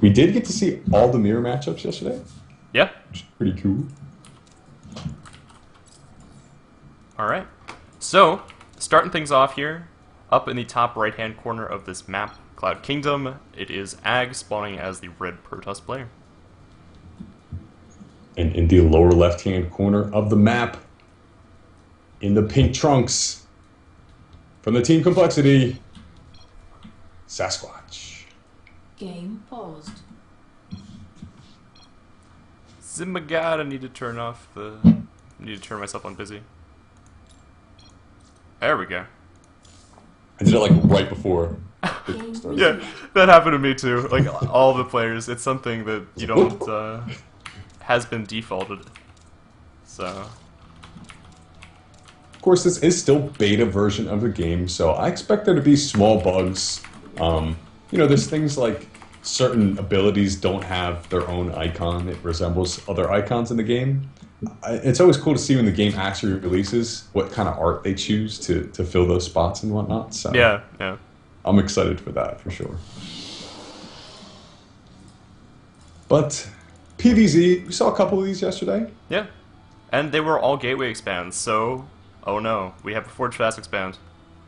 We did get to see all the mirror matchups yesterday, Yeah. which is pretty cool. All right. So, starting things off here, up in the top right-hand corner of this map, Cloud Kingdom, it is Ag spawning as the red Protoss player. And in the lower left-hand corner of the map, in the pink trunks, from the Team Complexity, Sasquatch. Game paused. Oh my god, I need to turn off the... I need to turn myself on busy. There we go. I did it like right before it started. Yeah, that happened to me too. Like, all the players, it's something that you don't... has been defaulted. So... Of course, this is still beta version of the game, so I expect there to be small bugs. There's things like certain abilities don't have their own icon. It resembles other icons in the game. It's always cool to see when the game actually releases what kind of art they choose to fill those spots and whatnot. So yeah. I'm excited for that, for sure. But PvZ, we saw a couple of these yesterday. Yeah. And they were all gateway expands, so... Oh no, we have a Forge Fast expand.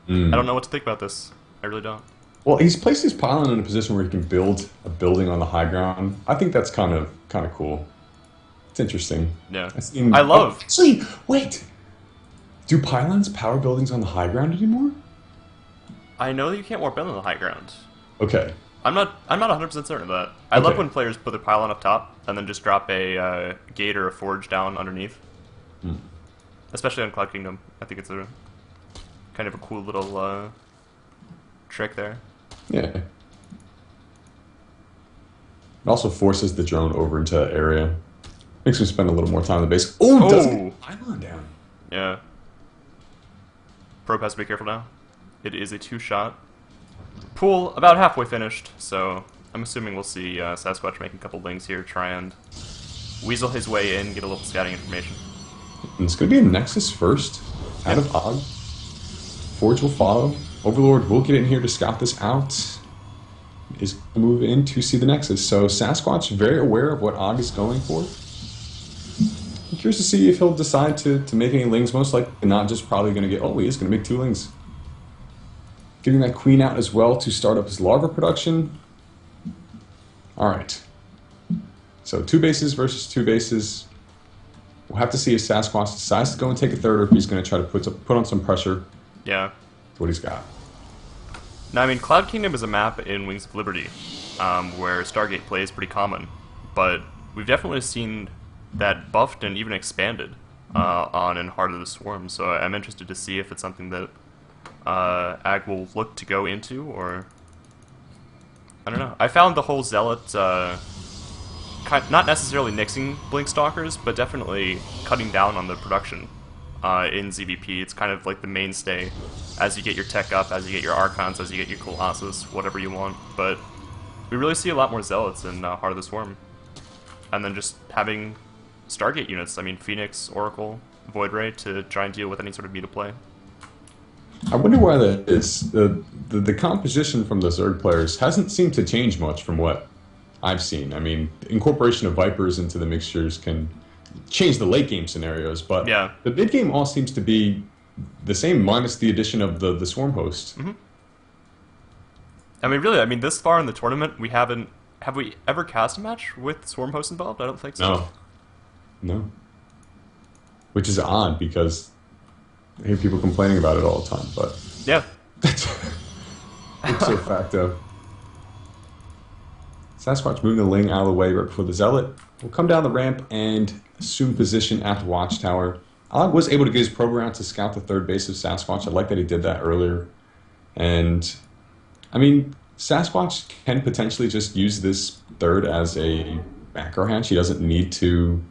I don't know what to think about this. I really don't. Well, he's placed his pylon in a position where he can build a building on the high ground. I think that's kind of cool. It's interesting. Yeah. I love... Oh, see, wait! Do pylons power buildings on the high ground anymore? I know that you can't warp in on the high ground. Okay. I'm not 100% certain of that. I love when players put their pylon up top and then just drop a gate or a forge down underneath. Especially on Cloud Kingdom. I think it's a kind of a cool little trick there. Yeah. It also forces the drone over into that area. Makes him spend a little more time in the base. Oh, does get pylon down. Yeah. Probe has to be careful now. It is a 2-shot. Pool about halfway finished, so I'm assuming we'll see Sasquatch make a couple lings here, try and weasel his way in, get a little scouting information. And it's going to be a Nexus first, out of Og. Forge will follow. Overlord will get in here to scout this out. Is going to move in to see the Nexus. So Sasquatch very aware of what Og is going for. I'm curious to see if he'll decide to make any lings. Most likely not, just probably going to get... Oh, he is going to make 2 lings. Getting that queen out as well to start up his larva production. Alright. So 2 bases versus 2 bases. We'll have to see if Sasquatch decides to go and take a third, or if he's going to try to put on some pressure. Yeah. That's what he's got. Now, I mean, Cloud Kingdom is a map in Wings of Liberty, where Stargate play is pretty common, but we've definitely seen that buffed and even expanded on in Heart of the Swarm, so I'm interested to see if it's something that Ag will look to go into, or... I don't know. I found the whole Zealot... not necessarily nixing Blink Stalkers, but definitely cutting down on the production in ZVP. It's kind of like the mainstay as you get your tech up, as you get your Archons, as you get your Colossus, whatever you want. But we really see a lot more Zealots in Heart of the Swarm. And then just having Stargate units, I mean Phoenix, Oracle, Void Ray, to try and deal with any sort of meta play. I wonder why that is. The composition from the Zerg players hasn't seemed to change much from what I've seen. I mean, incorporation of Vipers into the mixtures can change the late game scenarios, but yeah, the mid game all seems to be the same, minus the addition of the Swarm host. I mean, really, this far in the tournament, have we ever cast a match with Swarm host involved? I don't think so. No. Which is odd, because I hear people complaining about it all the time, but yeah, that's ipso facto. Sasquatch moving the Ling out of the way right before the Zealot. Will come down the ramp and assume position at the Watchtower. Og was able to get his probe around to scout the third base of Sasquatch. I like that he did that earlier. And, I mean, Sasquatch can potentially just use this third as a macro hatch. He doesn't need to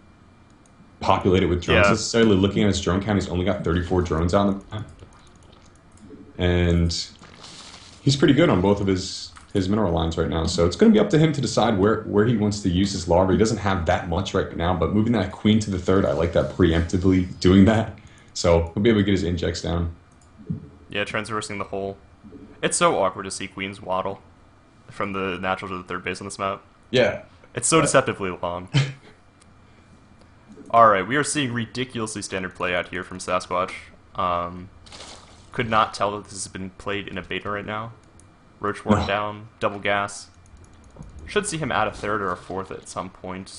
populate it with drones necessarily. Looking at his drone count, he's only got 34 drones on the map. And he's pretty good on both of his mineral lines right now, so it's going to be up to him to decide where he wants to use his larva. He doesn't have that much right now, but moving that queen to the third, I like that preemptively doing that, so he'll be able to get his injects down. Yeah, transversing the hole. It's so awkward to see queens waddle from the natural to the third base on this map. Yeah. It's so deceptively long. Alright, we are seeing ridiculously standard play out here from Sasquatch. Could not tell that this has been played in a beta right now. Roach worn down, double gas. Should see him add a third or a fourth at some point.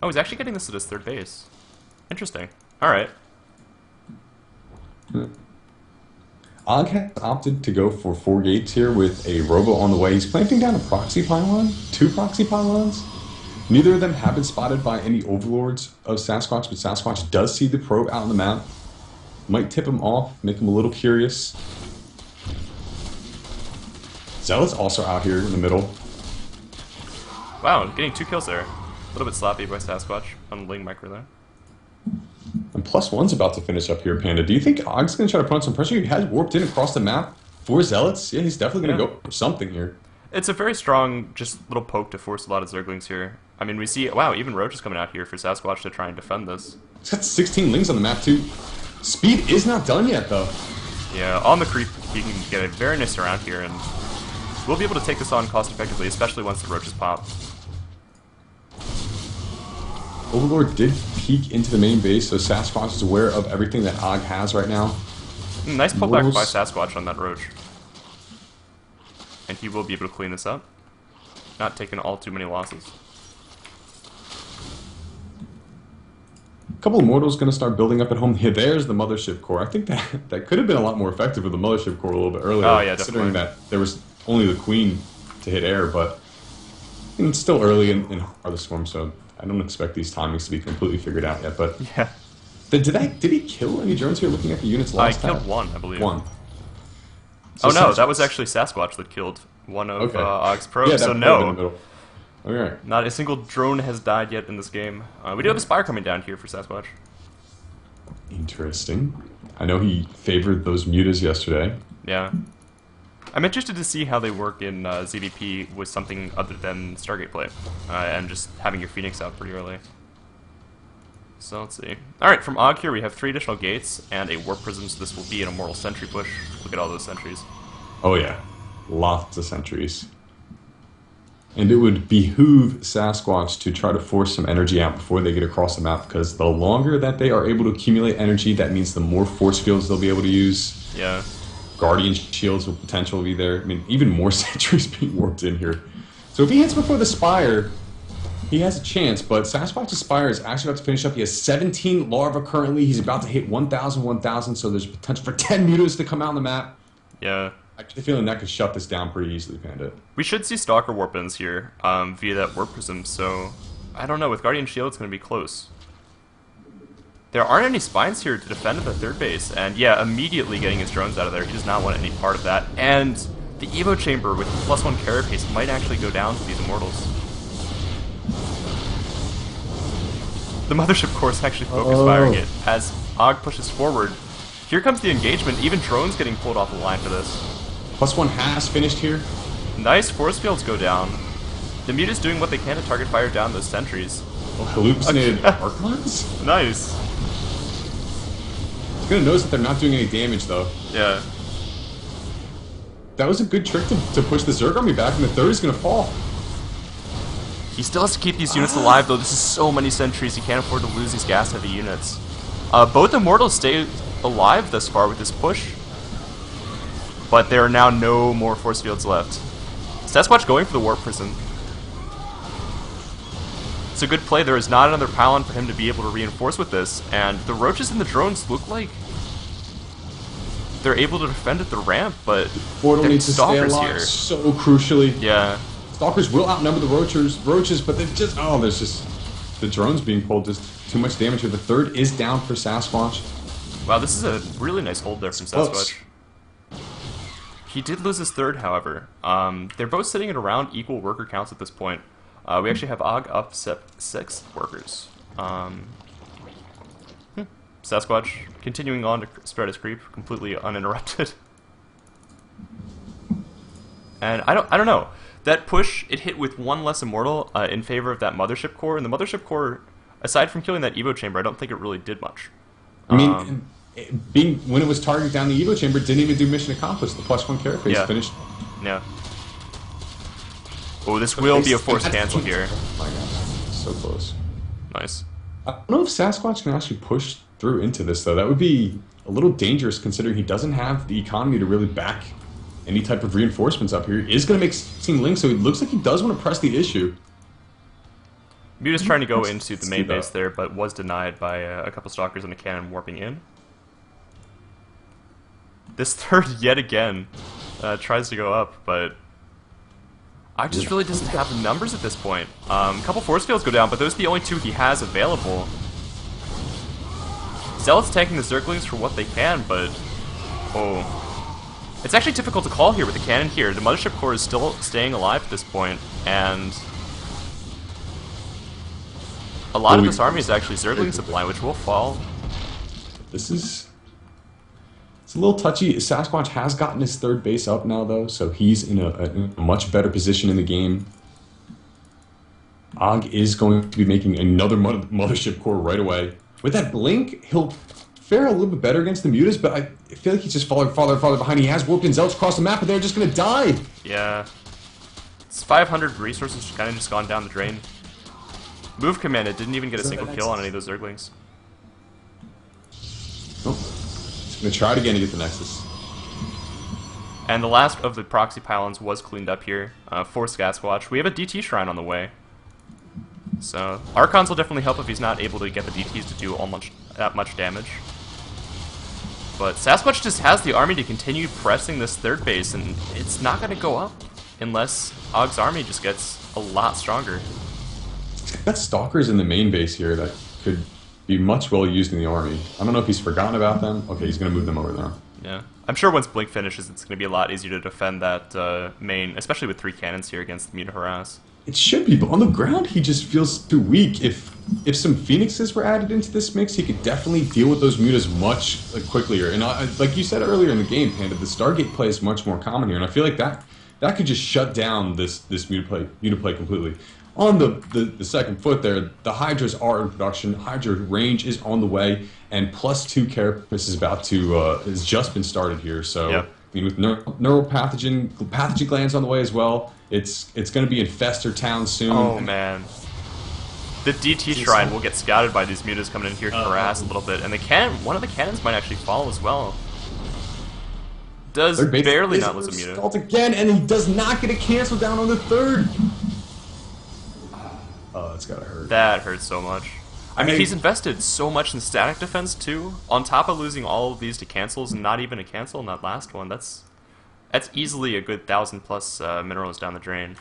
Oh, he's actually getting this at his third base. Interesting. Alright. Og has opted to go for 4 gates here with a robo on the way. He's planting down a proxy pylon, 2 proxy pylons. Neither of them have been spotted by any overlords of Sasquatch, but Sasquatch does see the probe out on the map. Might tip him off, make him a little curious. Zealot's also out here in the middle. Wow, getting 2 kills there. A little bit sloppy by Sasquatch on the Ling micro there. And +1's about to finish up here, Panda. Do you think Og's going to try to put on some pressure? He has warped in across the map for Zealots. Yeah, he's definitely going to go for something here. It's a very strong, just little poke to force a lot of Zerglings here. I mean, we see, wow, even Roach is coming out here for Sasquatch to try and defend this. He's got 16 Lings on the map, too. Speed is not done yet, though. Yeah, on the creep, he can get a very nice round here, and we'll be able to take this on cost-effectively, especially once the Roaches pop. Overlord did peek into the main base, so Sasquatch is aware of everything that Og has right now. Nice pullback by Sasquatch on that Roach. And he will be able to clean this up. Not taking all too many losses. A couple of Mortals going to start building up at home. Here, there's the Mothership Core. I think that could have been a lot more effective with the Mothership Core a little bit earlier. Oh, yeah, considering definitely. that there was only the Queen to hit air, but it's still early in Heart of the Swarm, so I don't expect these timings to be completely figured out yet. But Yeah. did he kill any drones here? Looking at the units I last time, killed one, I believe. one. So Oh no, that Sasquatch- was actually Sasquatch that killed one of Okay. Og's probes, Yeah, that so probe in the no. middle. Okay. Not a single drone has died yet in this game. We do have a Spire coming down here for Sasquatch. Interesting. I know he favored those mutas yesterday. Yeah. I'm interested to see how they work in ZVP with something other than Stargate play, and just having your Phoenix out pretty early. So let's see. Alright, from Og here we have 3 additional gates and a Warp Prism, so this will be an Immortal Sentry push. Look at all those sentries. Oh yeah, lots of sentries. And it would behoove Sasquatch to try to force some energy out before they get across the map, because the longer that they are able to accumulate energy, that means the more force fields they'll be able to use. Yeah. Guardian shields will potentially be there. I mean, even more sentries being warped in here. So if he hits before the Spire, he has a chance, but Sasquatch's Spire is actually about to finish up. He has 17 larvae currently. He's about to hit 1,000, so there's potential for 10 mutas to come out on the map. Yeah. Actually feeling that could shut this down pretty easily, Panda. We should see Stalker Warp-ins here via that Warp Prism, so I don't know, with Guardian Shield it's going to be close. There aren't any spines here to defend at the third base, and yeah, immediately getting his drones out of there. He does not want any part of that. And the Evo Chamber with +1 carapace might actually go down to these Immortals. The Mothership Core is actually focus firing it as Og pushes forward. Here comes the engagement, even drones getting pulled off the line for this. +1 has finished here. Nice force fields go down. The Mute is doing what they can to target fire down those sentries. Oh, hallucinated Archons? Nice. He's gonna notice that they're not doing any damage though. Yeah. That was a good trick to push the Zerg army back, and the third is gonna fall. He still has to keep these units alive, though. This is so many sentries. He can't afford to lose these gas-heavy units. Both Immortals stay alive thus far with this push, but there are now no more force fields left. Sasquatch going for the Warp Prism. It's a good play. There is not another pylon for him to be able to reinforce with this, and the Roaches and the drones look like they're able to defend at the ramp, but Portal there's needs to stay Stalkers alive here. so crucially. Yeah. Stalkers will outnumber the Roaches, but they've just, there's just, the drones being pulled, just too much damage here. The third is down for Sasquatch. Wow, this is a really nice hold there from Close. Sasquatch. He did lose his third, however. They're both sitting at around equal worker counts at this point. We actually have Og up 6 workers. Sasquatch continuing on to spread his creep, completely uninterrupted. And I don't know. That push, it hit with 1 less Immortal in favor of that Mothership Core, and the Mothership Core, aside from killing that Evo Chamber, I don't think it really did much. I mean, when it was targeting down the Evo Chamber, didn't even do mission accomplished. The +1 carapace Yeah. finished. Yeah. Oh, this will be a forced cancel here. Oh my god, so close. Nice. I don't know if Sasquatch can actually push through into this, though. That would be a little dangerous considering he doesn't have the economy to really back any type of reinforcements up here. He is going to make Team Link, so it looks like he does want to press the issue. Muta's trying to go into the main base there, but was denied by a couple stalkers and a cannon warping in. This third, yet again, tries to go up, but I just really doesn't have the numbers at this point. A couple force fields go down, but those are the only two he has available. Zealot's tanking the Zerglings for what they can, but... Oh. It's actually difficult to call here with the cannon here. The Mothership Core is still staying alive at this point, and... a lot of this army is actually Zergling supply, which will fall. This is... It's a little touchy. Sasquatch has gotten his third base up now, though, so he's in a much better position in the game. Og is going to be making another Mothership Core right away. With that blink, he'll fare a little bit better against the Mutas, but I feel like he's just falling farther and farther behind. He has warped in Zealots across the map, but they're just going to die. Yeah. It's 500 resources kind of just gone down the drain. Move command, it didn't even get a single kill on any of those Zerglings. Oh. He's going to try it again to get the Nexus. And the last of the proxy pylons was cleaned up here for Sasquatch. We have a DT shrine on the way. So, Archons will definitely help if he's not able to get the DTs to do that much damage. But Sasquatch just has the army to continue pressing this third base, and it's not going to go up unless Og's army just gets a lot stronger. Got Stalkers in the main base here that could be much well used in the army. I don't know if he's forgotten about them. Okay, he's going to move them over there. Yeah. I'm sure once Blink finishes, it's going to be a lot easier to defend that main, especially with 3 cannons here against the Muta Harass. It should be, but on the ground he just feels too weak. If some Phoenixes were added into this mix, he could definitely deal with those Mutas much quicker. And like you said earlier in the game, Panda, the Stargate play is much more common here, and I feel like that could just shut down this Muta play completely. On the second foot there, the Hydras are in production. Hydra range is on the way, and +2 carapace is about to has just been started here. So yep. I mean, with pathogen glands on the way as well, it's going to be in Fester Town soon. Oh man, the DT shrine will get scouted by these Mutas coming in here to harass a little bit, and one of the cannons might actually fall as well. Does barely not lose a Muta. Assault again, and he does not get a cancel down on the third. Oh, that's gotta hurt. That hurts so much. I mean, he's invested so much in static defense too, on top of losing all of these to cancels and not even a cancel in that last one. That's easily a good 1,000+ minerals down the drain.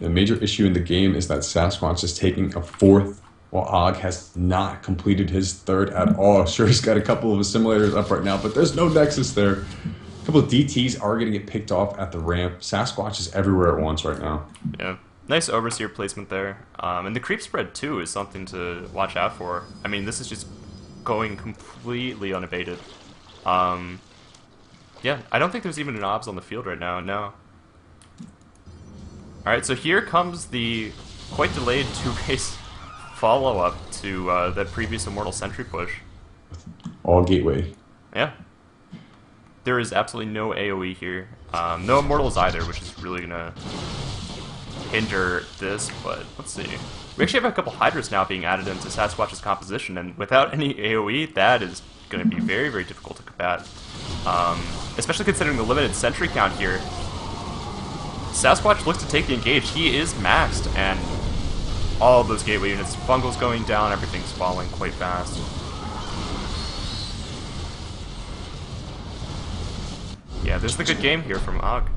The major issue in the game is that Sasquatch is taking a fourth, while Og has not completed his third at all. Sure, he's got a couple of assimilators up right now, but there's no Nexus there. A couple of DTs are going to get picked off at the ramp. Sasquatch is everywhere at once right now. Yeah. Nice Overseer placement there. And the creep spread, too, is something to watch out for. I mean, this is just going completely unabated. Yeah, I don't think there's even an obs on the field right now, no. Alright, so here comes the quite delayed 2-base follow-up to that previous Immortal Sentry push. All gateway. Yeah. There is absolutely no AoE here. No Immortals either, which is really going to hinder this, but let's see. We actually have a couple Hydras now being added into Sasquatch's composition, and without any AoE, that is going to be very, very difficult to combat. Especially considering the limited sentry count here. Sasquatch looks to take the engage. He is maxed, and all of those gateway units, Fungal's going down, everything's falling quite fast. Yeah, this is a good game here from Og.